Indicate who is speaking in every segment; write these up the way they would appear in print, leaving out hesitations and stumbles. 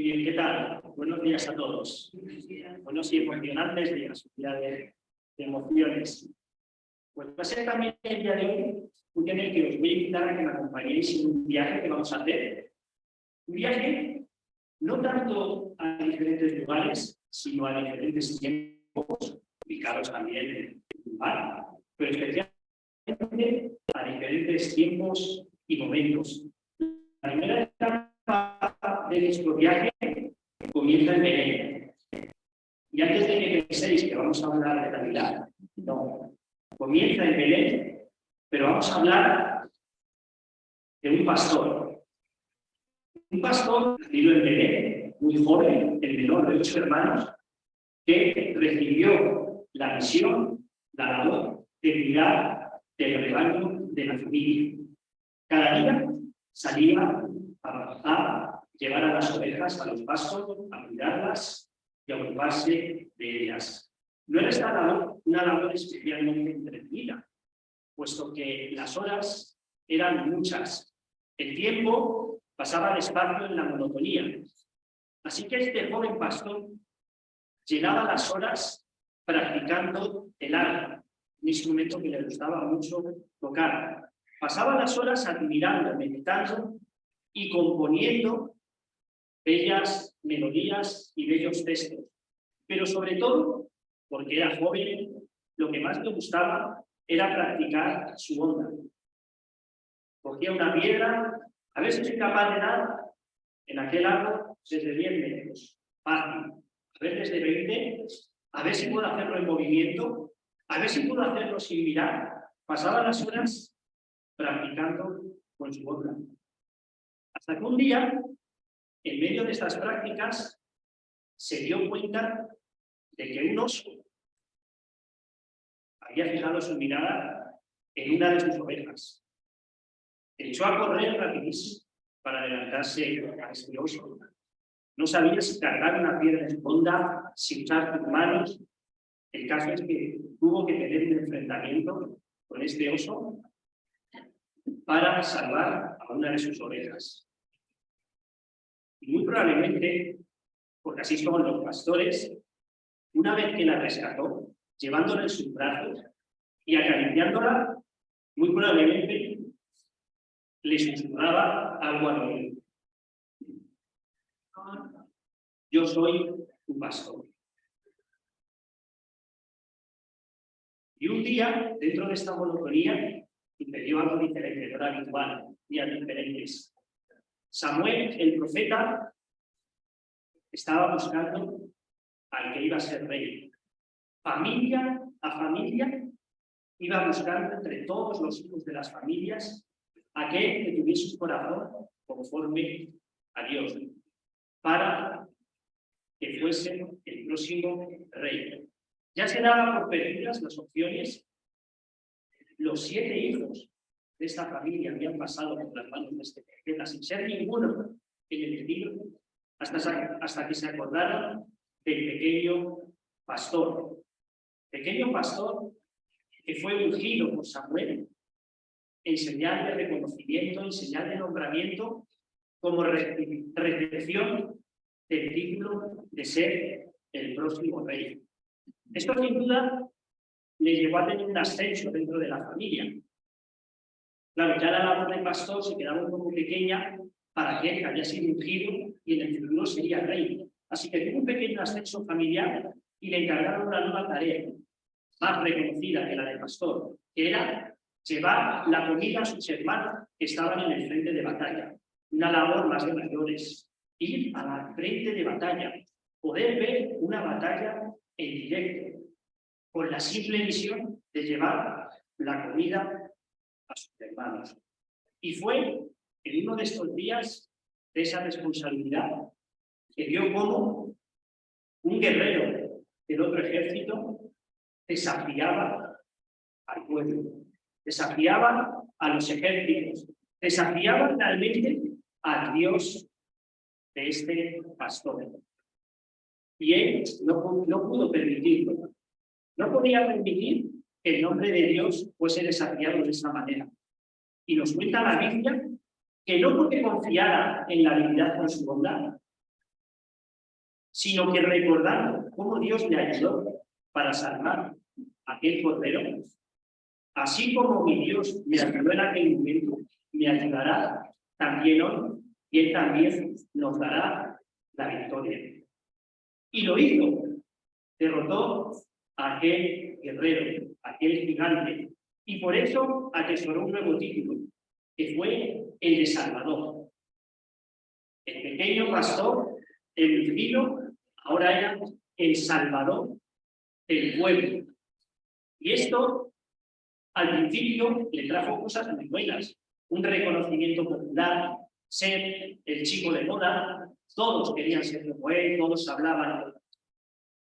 Speaker 1: Muy bien, ¿qué tal? Buenos días a todos. Buenos y emocionantes días, un día de emociones. Pues va a ser también el día de hoy un día en el que os voy a invitar a que me acompañéis en un viaje que vamos a hacer. Un viaje no tanto a diferentes lugares, sino a diferentes tiempos, ubicados también en el lugar, pero especialmente a diferentes tiempos y momentos. La primera etapa de nuestro viaje comienza en Belén. Y antes de que penséis que vamos a hablar de Navidad, no. Comienza en Belén, pero vamos a hablar de un pastor. Un pastor nacido en Belén, muy joven, el menor de 8 hermanos, que recibió la misión, la labor de cuidar del rebaño de la familia. Cada día salía a llevar a las ovejas a los pastos, a cuidarlas y a ocuparse de ellas. No era esta labor una labor especialmente entretenida, puesto que las horas eran muchas. El tiempo pasaba despacio en la monotonía. Así que este joven pastor llenaba las horas practicando el arpa, un instrumento que le gustaba mucho tocar. Pasaba las horas admirando, meditando y componiendo bellas melodías y bellos textos. Pero sobre todo, porque era joven, lo que más le gustaba era practicar su onda. Cogía una piedra, a ver si soy capaz de dar en aquel árbol desde 10 metros. Fácil. A ver desde 20, a ver si puedo hacerlo en movimiento, a ver si puedo hacerlo sin mirar. Pasaba las horas practicando con su onda. Hasta que un día, en medio de estas prácticas, se dio cuenta de que un oso había fijado su mirada en una de sus ovejas. Echó a correr rapidísimo para adelantarse a este oso. No sabía si cargar una piedra en honda, si usar sus manos. El caso es que tuvo que tener un enfrentamiento con este oso para salvar a una de sus ovejas. Y muy probablemente, porque así son los pastores, una vez que la rescató, llevándola en sus brazos y acariciándola, muy probablemente le susurraba algo al oído. Yo soy tu pastor. Y un día, dentro de esta monotonía, sucedió algo diferente, no era habitual, días diferentes. Samuel, el profeta, estaba buscando al que iba a ser rey. Familia a familia, iba buscando entre todos los hijos de las familias aquel que tuviese un corazón conforme a Dios, para que fuese el próximo rey. Ya se daban por perdidas las opciones. Los 7 hijos de esta familia habían pasado por las manos de este profeta sin ser ninguno el elegido, hasta que se acordaron del pequeño pastor. Pequeño pastor que fue ungido por Samuel en señal de reconocimiento, en señal de nombramiento, como recepción del título de ser el próximo rey. Esto sin duda le llevó a tener un ascenso dentro de la familia. Claro, ya la labor del pastor se quedaba un poco pequeña para aquel que había sido ungido y en el futuro sería rey. Así que tuvo un pequeño ascenso familiar y le encargaron una nueva tarea, más reconocida que la del pastor, que era llevar la comida a sus hermanos que estaban en el frente de batalla. Una labor más de mayores. Ir a la frente de batalla, poder ver una batalla en directo, con la simple misión de llevar la comida a sus hermanos. Y fue en uno de estos días de esa responsabilidad que vio cómo un guerrero del otro ejército desafiaba al pueblo, desafiaba a los ejércitos, desafiaba realmente al Dios de este pastor. Y él no pudo permitirlo. No podía permitir que el nombre de Dios fuese desafiado de esa manera. Y nos cuenta la Biblia que no porque confiara en la divinidad con su bondad, sino que recordando cómo Dios le ayudó para salvar a aquel cordero, así como mi Dios me ayudó en aquel momento, me ayudará también hoy, y Él también nos dará la victoria. Y lo hizo, derrotó a aquel guerrero, a aquel gigante, y por eso atesoró un nuevo título, que fue el de Salvador. El pequeño pastor, el ungido, ahora era el Salvador del pueblo. Y esto, al principio, le trajo cosas muy buenas. Un reconocimiento popular, ser el chico de moda, todos querían ser como él, todos hablaban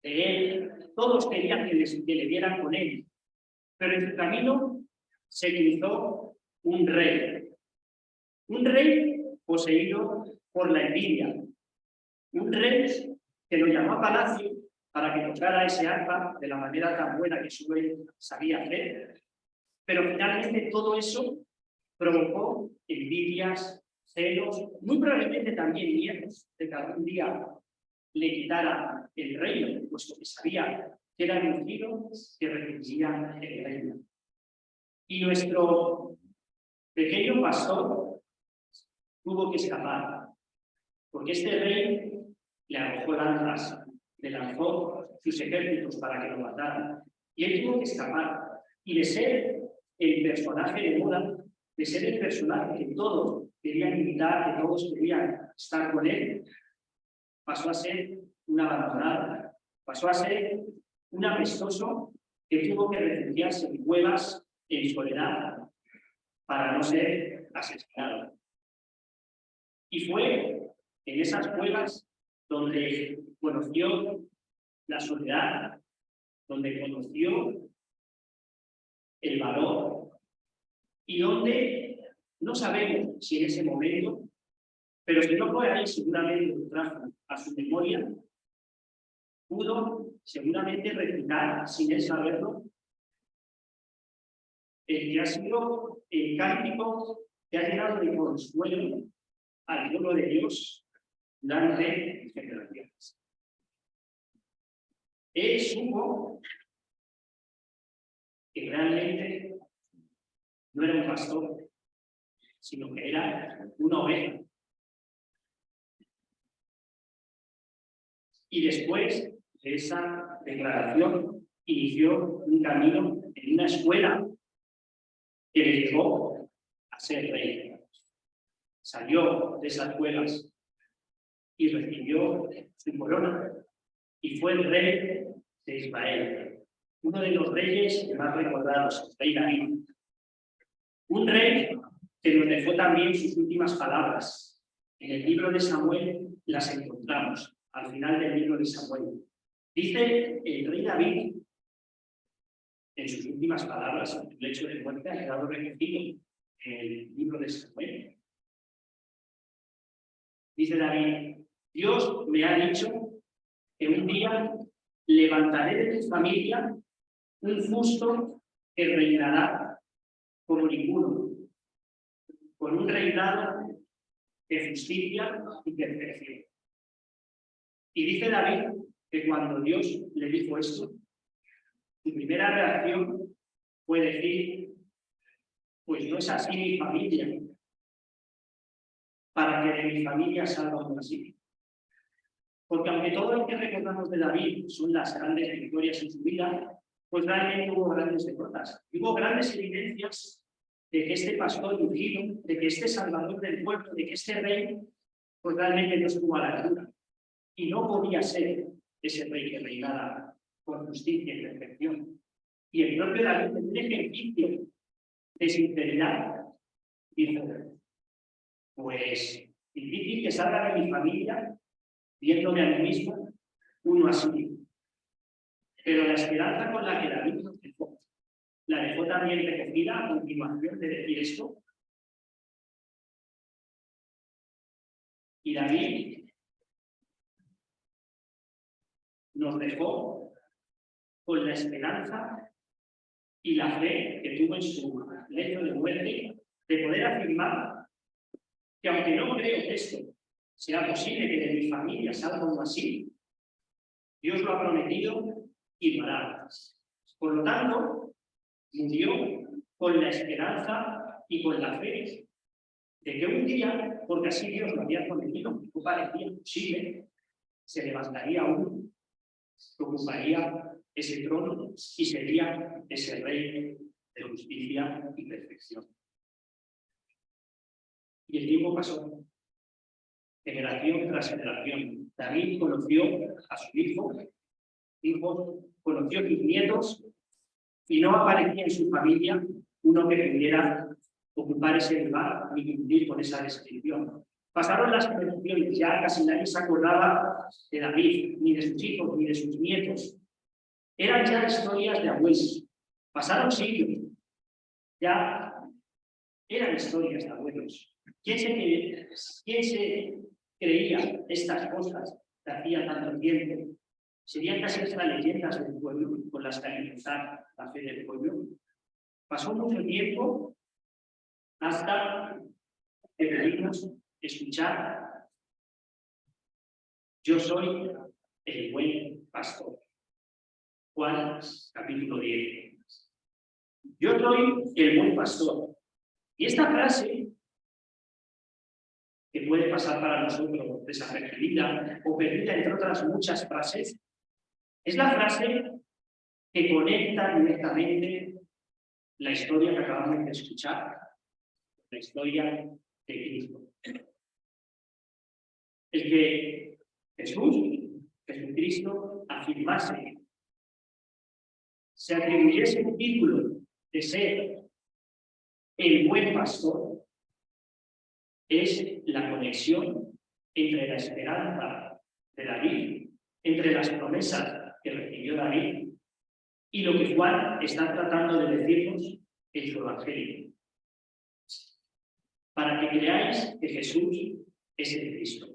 Speaker 1: de él, todos querían que le vieran con él. Pero en su camino se cruzó un rey poseído por la envidia, un rey que lo llamó a palacio para que tocara ese arpa de la manera tan buena que solo él sabía hacer. Pero finalmente todo eso provocó envidias, celos, muy probablemente también miedos de que algún día le quitara el reino, puesto que sabía que era el ungido que recibía el reino. Y nuestro pequeño pastor tuvo que escapar, porque este rey le arrojó lanzas, le lanzó sus ejércitos para que lo mataran. Y él tuvo que escapar. Y de ser el personaje de moda, de ser el personaje que todos querían imitar, que todos querían estar con él, pasó a ser un abandonado, pasó a ser un apestoso que tuvo que refugiarse en cuevas en soledad para no ser asesinado. Y fue en esas cuevas donde conoció la soledad, donde conoció el valor y donde no sabemos si en ese momento, pero si no fue ahí, seguramente lo trajo a su memoria, pudo seguramente recitar, sin él saberlo, el que ha sido el cántico que ha llenado de consuelo al pueblo de Dios durante generaciones. Él supo que realmente no era un pastor, sino que era una oveja. Y después de esa declaración, inició un camino en una escuela que le llevó a ser rey. Salió de esas cuevas y recibió su corona y fue el rey de Israel, uno de los reyes más recordados, el rey David. Un rey que nos dejó también sus últimas palabras. En el libro de Samuel las encontramos, al final del libro de Samuel. Dice el rey David, en sus últimas palabras, en el lecho de muerte, ha quedado recogido en el libro de Samuel. Dice David, Dios me ha dicho que un día levantaré de tu familia un justo que reinará como ninguno, con un reinado de justicia y perfección. Y dice David que cuando Dios le dijo esto, su primera reacción fue decir, pues no es así mi familia, para que de mi familia salga uno así. Porque aunque todo lo que recordamos de David son las grandes victorias en su vida, pues realmente hubo grandes derrotas. Hubo grandes evidencias de que este pastor ungido, de que este salvador del pueblo, de que este rey, pues realmente no estuvo a la altura. Y no podía ser ese rey que reinara con justicia y perfección. Y el propio David, en un ejercicio de sinceridad, dijo, pues difícil que salga de mi familia viéndome a mí mismo, uno así. Pero la esperanza con la que David nos dejó, la dejó también recogida a continuación de decir esto. Y David nos dejó con la esperanza y la fe que tuvo en su lecho de muerte de poder afirmar que aunque no creo que esto sea posible que de mi familia salga uno así, Dios lo ha prometido y lo hará. Por lo tanto, murió con la esperanza y con la fe de que un día, porque así Dios lo había prometido, no parecía posible, se levantaría uno, que ocuparía ese trono y sería ese rey de justicia y perfección. Y el tiempo pasó, generación tras generación. David conoció a su hijo, conoció a sus nietos, y no aparecía en su familia uno que pudiera ocupar ese lugar ni cumplir con esa descripción. Pasaron las generaciones, ya casi nadie se acordaba de David, ni de sus hijos, ni de sus nietos. Eran ya historias de abuelos. Pasaron siglos, ya eran historias de abuelos. ¿Quién se creía estas cosas que hacía tanto tiempo? Serían casi estas leyendas del pueblo con las que alimentar la fe del pueblo. Pasó mucho tiempo hasta que pudimos escuchar: yo soy el buen pastor. Juan, capítulo 10. Yo soy el buen pastor. Y esta frase, que puede pasar para nosotros desapercibida o perdida entre otras muchas frases, es la frase que conecta directamente la historia que acabamos de escuchar, la historia de Cristo. El que Jesucristo, afirmase, se atribuyese el título de ser el buen pastor, es la conexión entre la esperanza de David, entre las promesas que recibió David y lo que Juan está tratando de decirnos en su Evangelio. Para que creáis que Jesús es el Cristo.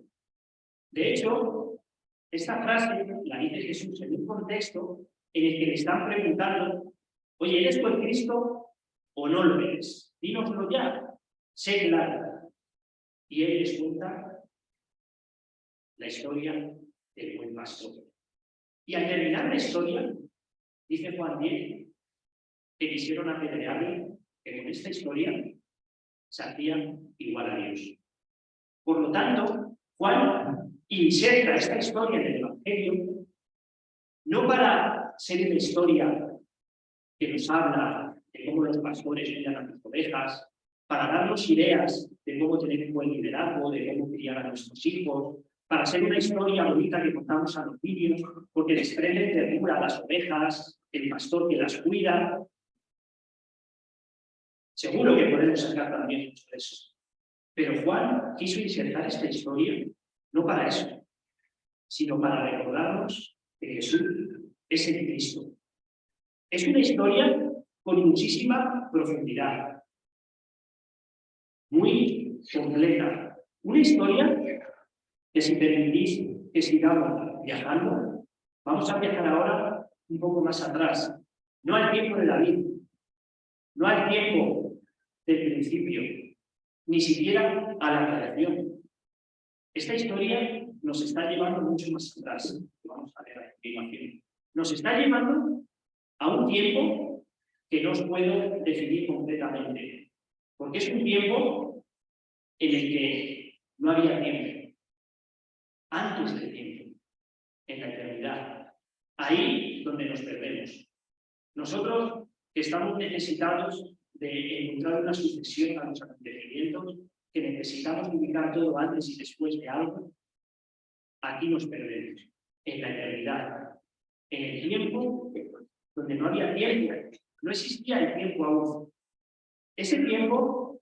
Speaker 1: De hecho, esta frase la dice Jesús en un contexto en el que le están preguntando: oye, ¿eres tú el Cristo o no lo eres? Dínoslo ya, sé claro. Y él les cuenta la historia del buen pastor. Y al terminar la historia, dice Juan 10, que quisieron apedrearle, que con esta historia se hacían igual a Dios. Por lo tanto, Juan inserta esta historia en el Evangelio no para ser una historia que nos habla de cómo los pastores cuidan a sus ovejas, para darnos ideas de cómo tener un buen liderazgo, de cómo criar a nuestros hijos, para ser una historia bonita que contamos a los niños, porque desprende ternura a las ovejas, el pastor que las cuida. Seguro que podemos sacar también mucho de eso. Pero Juan quiso insertar esta historia no para eso, sino para recordarnos que Jesús es el Cristo. Es una historia con muchísima profundidad, muy completa. Una historia que, si permitís que sigamos viajando, vamos a viajar ahora un poco más atrás, no al tiempo de David, no al tiempo del principio, ni siquiera a la creación. Esta historia nos está llevando mucho más atrás. Vamos a ver a continuación. Nos está llevando a un tiempo que no os puedo definir completamente, porque es un tiempo en el que no había tiempo, antes del tiempo, en la eternidad, ahí donde nos perdemos. Nosotros, que estamos necesitados de encontrar una sucesión a los acontecimientos, que necesitamos ubicar todo antes y después de algo, aquí nos perdemos, en la eternidad, en el tiempo donde no había tiempo, no existía el tiempo aún. Ese tiempo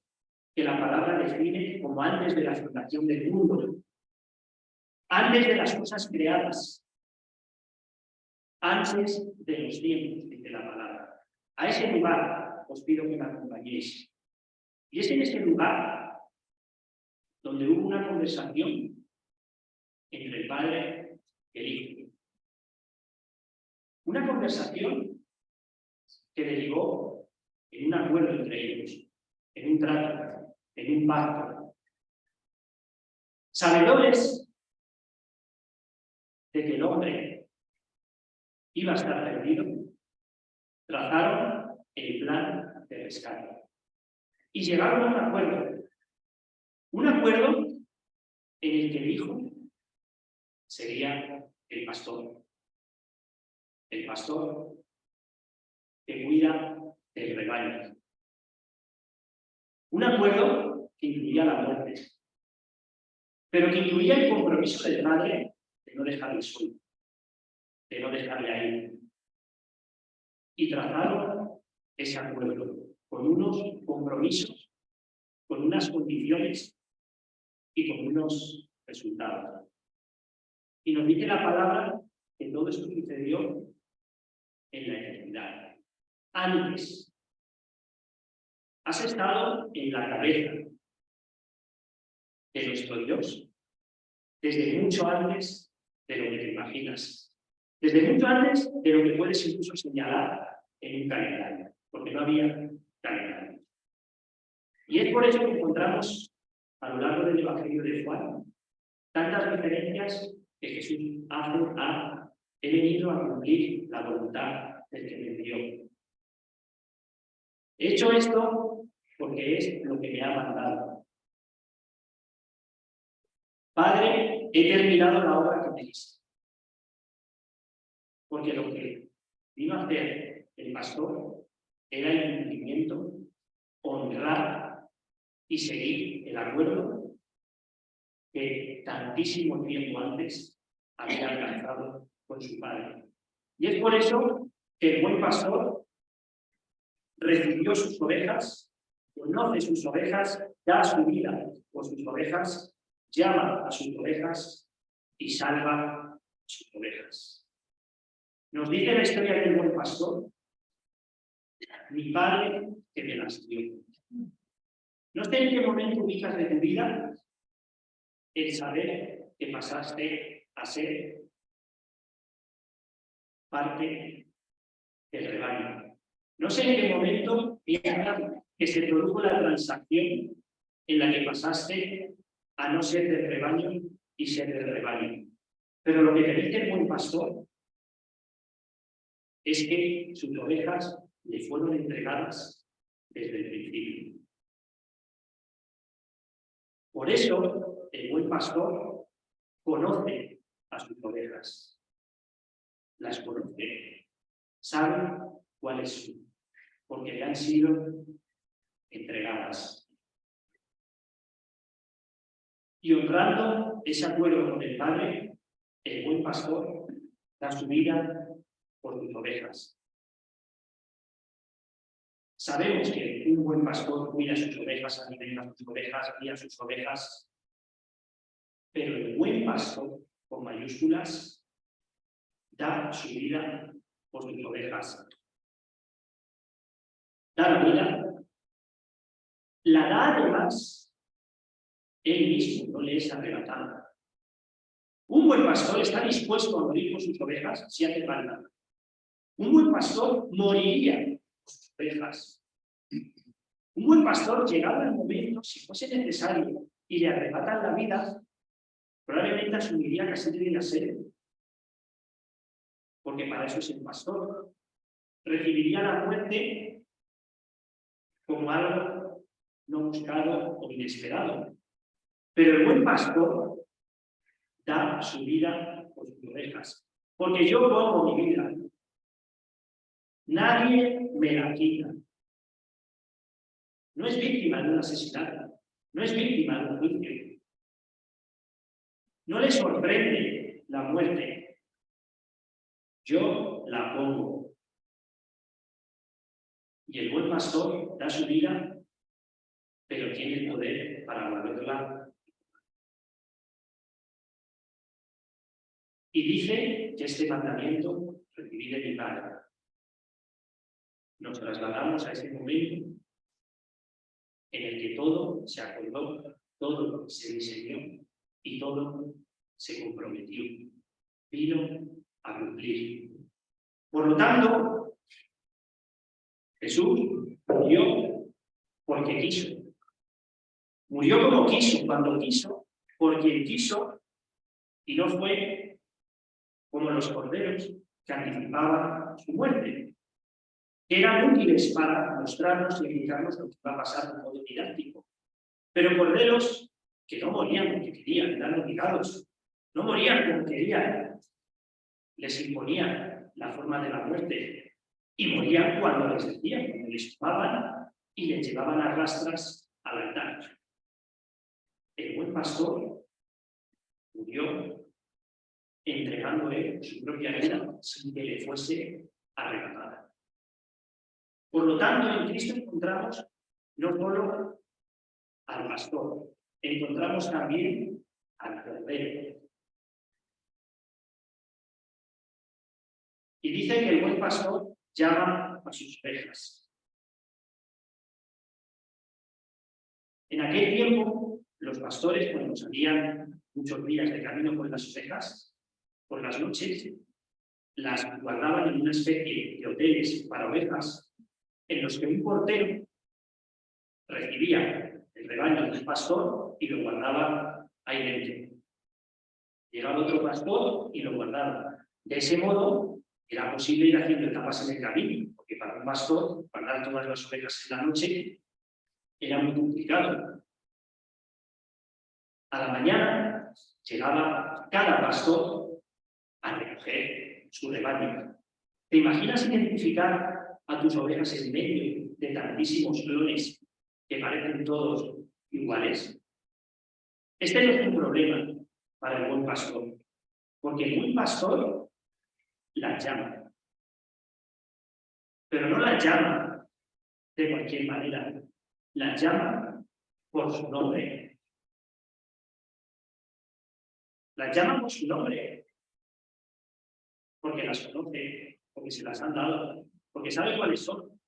Speaker 1: que la palabra define como antes de la fundación del mundo, antes de las cosas creadas, antes de los tiempos, dice la palabra. A ese lugar os pido que me acompañéis. Y es en ese lugar donde hubo una conversación entre el Padre y el Hijo. Una conversación que derivó en un acuerdo entre ellos, en un trato, en un pacto. Sabedores de que el hombre iba a estar perdido, trazaron el plan de rescate. Y llegaron a un acuerdo en el que el hijo sería el pastor que cuida del rebaño. Un acuerdo que incluía la muerte, pero que incluía el compromiso del padre de no dejarle solo, de no dejarle ahí. Y trazaron ese acuerdo con unos compromisos, con unas condiciones y con unos resultados. Y nos dice la palabra que todo esto sucedió en la eternidad. Antes, has estado en la cabeza de nuestro Dios desde mucho antes de lo que te imaginas, desde mucho antes de lo que puedes incluso señalar en un calendario, porque no había calendario. Y es por eso que encontramos a lo largo del Evangelio de Juan tantas referencias que Jesús hace a he venido a cumplir la voluntad del que me envió. He hecho esto porque es lo que me ha mandado. Padre, he terminado la obra que me diste. Porque lo que vino a hacer el pastor era el cumplimiento, honrar y seguir el acuerdo que tantísimo tiempo antes había alcanzado con su padre. Y es por eso que el buen pastor recibió sus ovejas, conoce sus ovejas, da su vida por sus ovejas, llama a sus ovejas y salva a sus ovejas. Nos dice la historia del buen pastor, mi padre que me las dio. No sé en qué momento ubicas de tu vida el saber que pasaste a ser parte del rebaño. No sé en qué momento piensas que se produjo la transacción en la que pasaste a no ser del rebaño y ser del rebaño. Pero lo que te dice el buen pastor es que sus ovejas le fueron entregadas desde el principio. Por eso, el buen pastor conoce a sus ovejas. Las conoce. Sabe cuáles son, porque le han sido entregadas. Y honrando ese acuerdo con el Padre, el buen pastor da su vida por sus ovejas. Sabemos que un buen pastor cuida a sus ovejas, alimenta a sus ovejas, guía a sus ovejas, pero el buen pastor, con mayúsculas, da su vida por sus ovejas. Da la vida, la da además él mismo, no le es arrebatada. Un buen pastor está dispuesto a morir por sus ovejas si hace falta. Un buen pastor moriría por sus ovejas. Un buen pastor, llegado el momento, si fuese necesario, y le arrebatan la vida, probablemente asumiría casi de la sed. Porque para eso es el pastor. Recibiría la muerte como algo no buscado o inesperado. Pero el buen pastor da su vida por sus ovejas. Porque yo pongo mi vida. Nadie me la quita. No es víctima de un asesinato. No es víctima de un juicio. No le sorprende la muerte. Yo la pongo. Y el buen pastor da su vida, pero tiene el poder para volverla. Y dice que este mandamiento recibí de mi Padre. Nos trasladamos a ese momento en el que todo se acordó, todo se diseñó y todo se comprometió. Vino a cumplir. Por lo tanto, Jesús murió porque quiso. Murió como quiso, cuando quiso, por quien quiso, y no fue como los corderos que anticipaban su muerte, que eran útiles para mostrarnos y indicarnos lo que iba a pasar de modo didáctico. Pero corderos que no morían porque querían, eran obligados, no morían como querían, les imponían la forma de la muerte y morían cuando les decían, cuando les tomaban y les llevaban a rastras al altar. El buen pastor murió entregando él su propia vida sin que le fuese arrebatada. Por lo tanto, en Cristo encontramos no solo al pastor, encontramos también al cordero. Y dice que el buen pastor llama a sus ovejas. En aquel tiempo, los pastores, cuando salían muchos días de camino con las ovejas, por las noches, las guardaban en una especie de hoteles para ovejas, en los que un portero recibía el rebaño del pastor y lo guardaba ahí dentro. Llegaba otro pastor y lo guardaba. De ese modo, era posible ir haciendo etapas en el camino, porque para un pastor, guardar todas las ovejas en la noche era muy complicado. A la mañana llegaba cada pastor a recoger su rebaño. ¿Te imaginas identificar a tus ovejas en medio de tantísimos clones que parecen todos iguales? Este no es un problema para el buen pastor, porque el buen pastor las llama. Pero no las llama de cualquier manera, las llama por su nombre. Las llama por su nombre, porque las conoce, porque se las han dado, porque sabe cuáles son.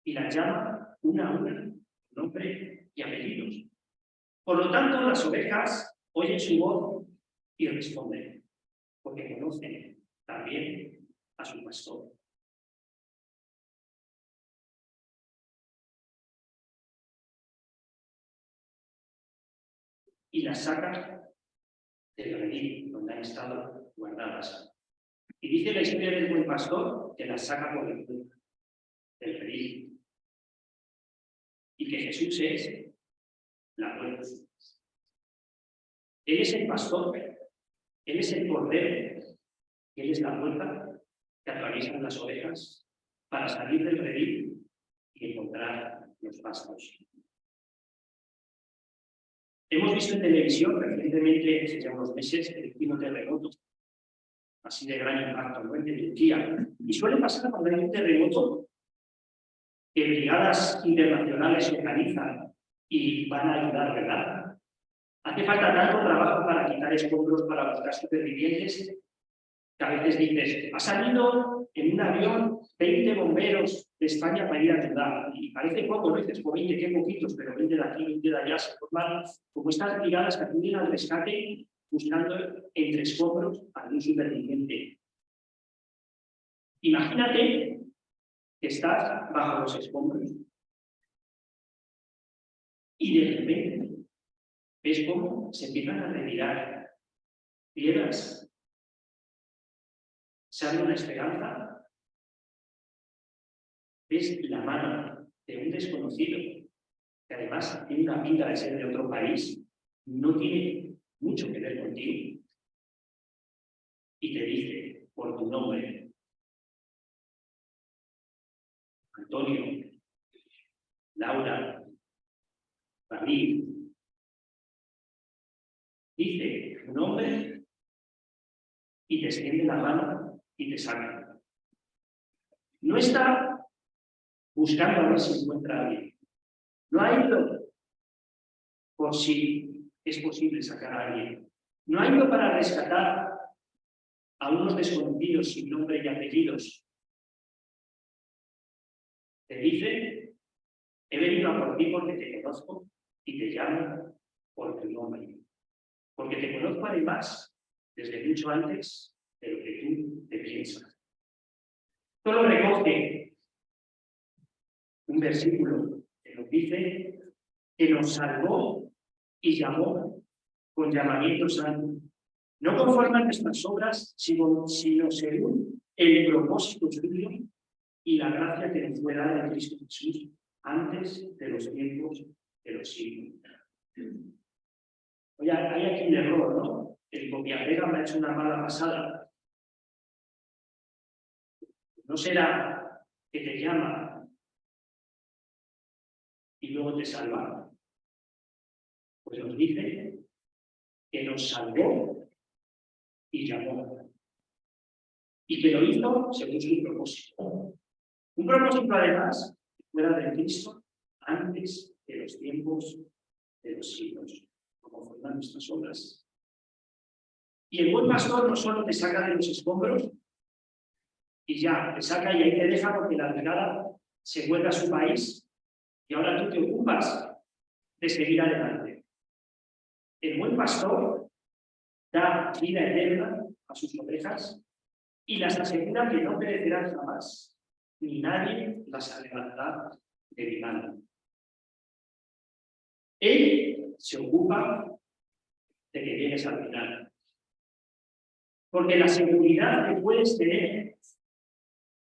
Speaker 1: Y las llama una a una, nombre y apellidos. Por lo tanto, las ovejas oyen su voz y responden, porque conocen también a su pastor. Y las saca del redil donde han estado guardadas. Y dice la historia del buen pastor que las saca por el puerta del redil. Y que Jesús es la puerta. Él es el pastor, Él es el cordero, Él es la puerta que atraviesan las ovejas para salir del redil y encontrar los pastos. Hemos visto en televisión recientemente, hace ya unos meses, el último terremoto, así de gran impacto, ¿no? En Turquía. Y suele pasar cuando hay un terremoto que brigadas internacionales se organizan y van a ayudar, ¿verdad? Hace falta tanto trabajo para quitar escombros, para buscar supervivientes, que a veces dices, ha salido en un avión 20 bomberos de España para ir a ayudar. Y parece poco, ¿no? Dices, pues 20, qué poquitos, pero 20 de aquí, 20 de allá, se forman como estas brigadas que acuden al rescate buscando entre escombros a algún superviviente. Imagínate que estás bajo los escombros y de repente ves cómo se empiezan a retirar piedras. Sale una esperanza. Ves la mano de un desconocido, que además tiene una pinta de ser de otro país, no tiene mucho que ver contigo, y te dice por tu nombre, Antonio, Laura, David, dice tu nombre y te extiende la mano y te saca. No está buscando a ver si encuentra a alguien. No ha ido por si es posible sacar a alguien. No ha ido para rescatar a unos desconocidos sin nombre y apellidos. Te dice, he venido a por ti porque te conozco y te llamo por tu nombre. Porque te conozco además desde mucho antes de lo que tú te piensas. Solo recoge un versículo que nos dice que nos salvó y llamó con llamamiento santo. No conforme a nuestras obras, sino según el propósito suyo y la gracia que nos fue dada en Cristo Jesús antes de los tiempos de los siglos. Oye, hay aquí un error, ¿no? El copiapega me ha hecho una mala pasada. ¿No será que te llama y luego te salva? Pues nos dice que nos salvó y llamó. Y que lo hizo según su propósito. Un propósito, además, fuera de Cristo antes de los tiempos de los siglos, como forman nuestras obras. Y el buen pastor no solo te saca de los escombros y ya, te saca y ahí te deja porque la brigada se vuelve a su país y ahora tú te ocupas de seguir adelante. El buen pastor da vida eterna a sus ovejas y las asegura que no perecerán jamás, ni nadie las arrebatará de mi mano. Él se ocupa de que llegues al final. Porque la seguridad que puedes tener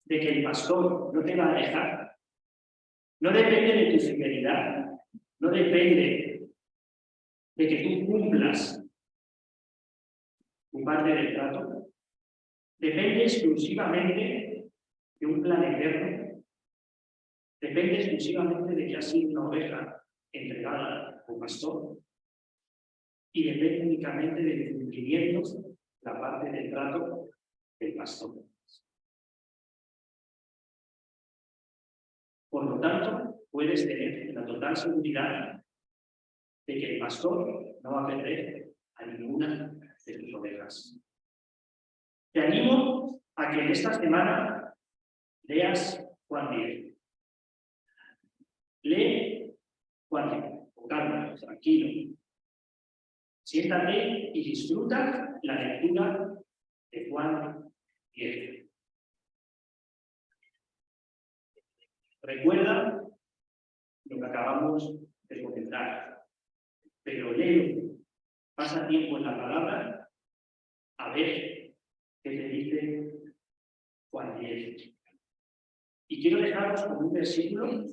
Speaker 1: de que el pastor no te va a dejar no depende de tu fidelidad, no depende de que tú cumplas tu parte del trato, depende exclusivamente de un plan eterno, depende exclusivamente de que has sido una oveja entregada al pastor y depende únicamente del cumplimiento de la parte del trato del pastor. Por lo tanto, puedes tener la total seguridad de que el pastor no va a perder a ninguna de tus ovejas. Te animo a que en esta semana leas Juan 10. Lee Juan 10, con calma, tranquilo. Siéntate y disfruta la lectura de Juan 10. Recuerda lo que acabamos de comentar, pero léelo, pasa tiempo en la palabra, a ver qué te dice Juan 10. Y quiero dejaros con un versículo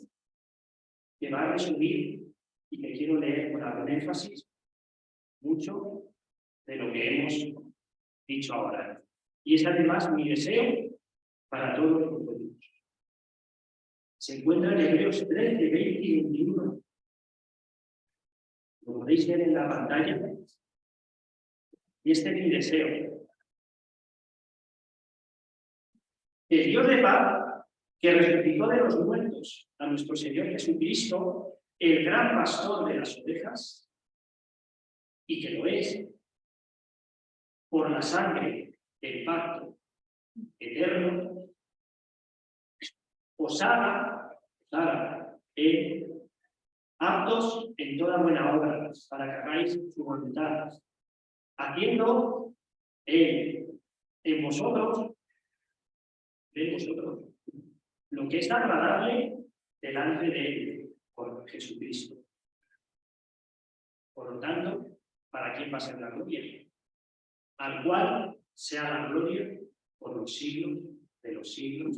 Speaker 1: que va a resumir y que quiero leer con algún énfasis mucho de lo que hemos dicho ahora. Y es además mi deseo para todos los judíos. Se encuentra en Hebreos 13, 20 y 21. Lo podéis ver en la pantalla. Y este es mi deseo. El Dios de paz, que resucitó de los muertos a nuestro Señor Jesucristo, el gran pastor de las ovejas, y que lo es, por la sangre del pacto eterno, os haga aptos en toda buena obra, para que hagáis su voluntad, haciendo en vosotros lo que es agradable delante de él, por Jesucristo. Por lo tanto, ¿para quién va a ser la gloria? Al cual sea la gloria por los siglos de los siglos.